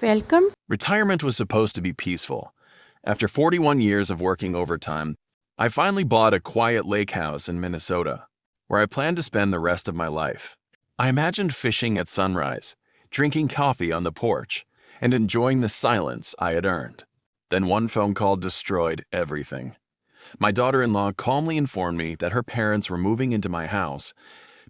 Welcome. Retirement was supposed to be peaceful. After 41 years of working overtime, I finally bought a quiet lake house in Minnesota, where I plan to spend the rest of my life. I imagined fishing at sunrise, drinking coffee on the porch, and enjoying the silence I had earned. Then one phone call destroyed everything. My daughter-in-law calmly informed me that her parents were moving into my house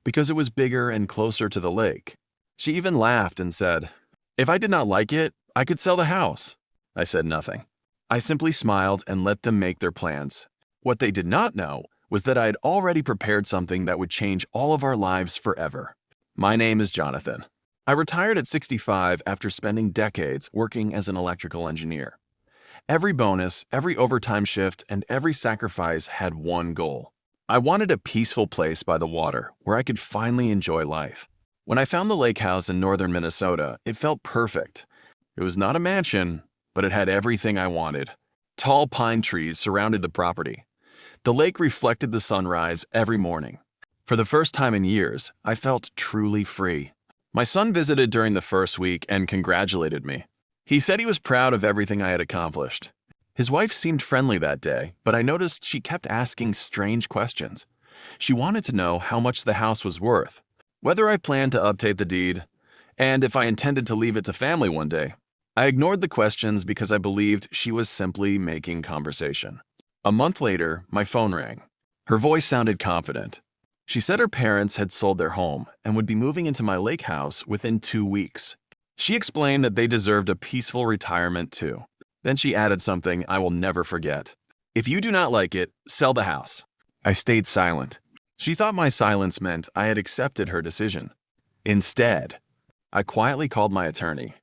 because it was bigger and closer to the lake. She even laughed and said, "If I did not like it, I could sell the house." I said nothing. I simply smiled and let them make their plans. What they did not know was that I had already prepared something that would change all of our lives forever. My name is Jonathan. I retired at 65 after spending decades working as an electrical engineer. Every bonus, every overtime shift, and every sacrifice had one goal. I wanted a peaceful place by the water where I could finally enjoy life. When I found the lake house in northern Minnesota, it felt perfect. It was not a mansion, but it had everything I wanted. Tall pine trees surrounded the property. The lake reflected the sunrise every morning. For the first time in years, I felt truly free. My son visited during the first week and congratulated me. He said he was proud of everything I had accomplished. His wife seemed friendly that day, but I noticed she kept asking strange questions. She wanted to know how much the house was worth, whether I planned to update the deed, and if I intended to leave it to family one day. I ignored the questions because I believed she was simply making conversation. A month later, my phone rang. Her voice sounded confident. She said her parents had sold their home and would be moving into my lake house within 2 weeks. She explained that they deserved a peaceful retirement too. Then she added something I will never forget. "If you do not like it, sell the house." I stayed silent. She thought my silence meant I had accepted her decision. Instead, I quietly called my attorney.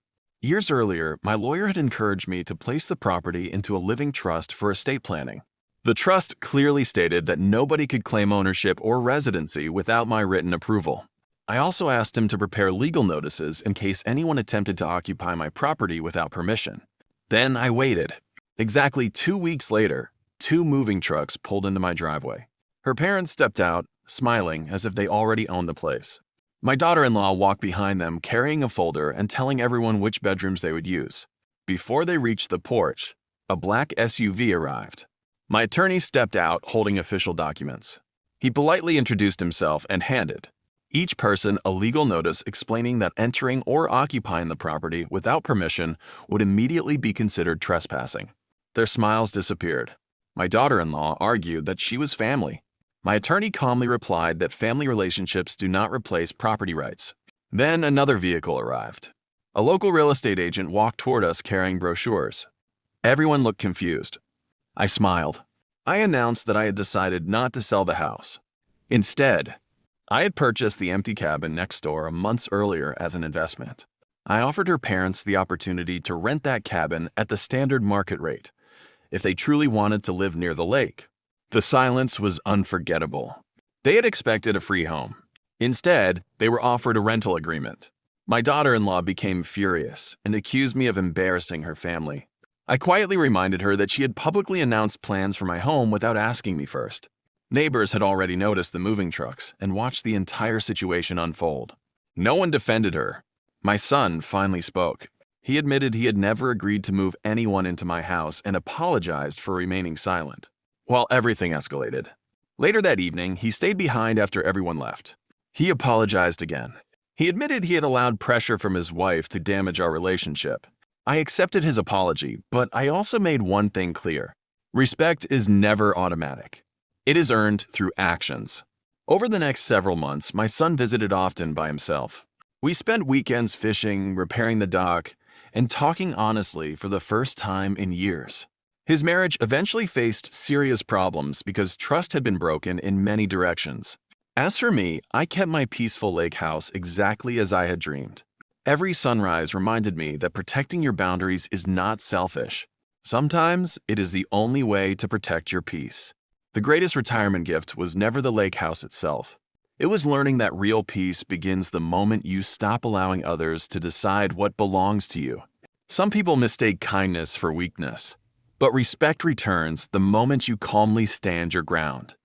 Years earlier, my lawyer had encouraged me to place the property into a living trust for estate planning. The trust clearly stated that nobody could claim ownership or residency without my written approval. I also asked him to prepare legal notices in case anyone attempted to occupy my property without permission. Then I waited. Exactly 2 weeks later, 2 moving trucks pulled into my driveway. Her parents stepped out, smiling as if they already owned the place. My daughter-in-law walked behind them carrying a folder and telling everyone which bedrooms they would use. Before they reached the porch, a black SUV arrived. My attorney stepped out holding official documents. He politely introduced himself and handed each person a legal notice explaining that entering or occupying the property without permission would immediately be considered trespassing. Their smiles disappeared. My daughter-in-law argued that she was family. My attorney calmly replied that family relationships do not replace property rights. Then another vehicle arrived. A local real estate agent walked toward us carrying brochures. Everyone looked confused. I smiled. I announced that I had decided not to sell the house. Instead, I had purchased the empty cabin next door months earlier as an investment. I offered her parents the opportunity to rent that cabin at the standard market rate, if they truly wanted to live near the lake. The silence was unforgettable. They had expected a free home. Instead, they were offered a rental agreement. My daughter-in-law became furious and accused me of embarrassing her family. I quietly reminded her that she had publicly announced plans for my home without asking me first. Neighbors had already noticed the moving trucks and watched the entire situation unfold. No one defended her. My son finally spoke. He admitted he had never agreed to move anyone into my house and apologized for remaining silent, while everything escalated. Later that evening, he stayed behind after everyone left. He apologized again. He admitted he had allowed pressure from his wife to damage our relationship. I accepted his apology, but I also made one thing clear. Respect is never automatic. It is earned through actions. Over the next several months, my son visited often by himself. We spent weekends fishing, repairing the dock, and talking honestly for the first time in years. His marriage eventually faced serious problems because trust had been broken in many directions. As for me, I kept my peaceful lake house exactly as I had dreamed. Every sunrise reminded me that protecting your boundaries is not selfish. Sometimes it is the only way to protect your peace. The greatest retirement gift was never the lake house itself. It was learning that real peace begins the moment you stop allowing others to decide what belongs to you. Some people mistake kindness for weakness, but respect returns the moment you calmly stand your ground.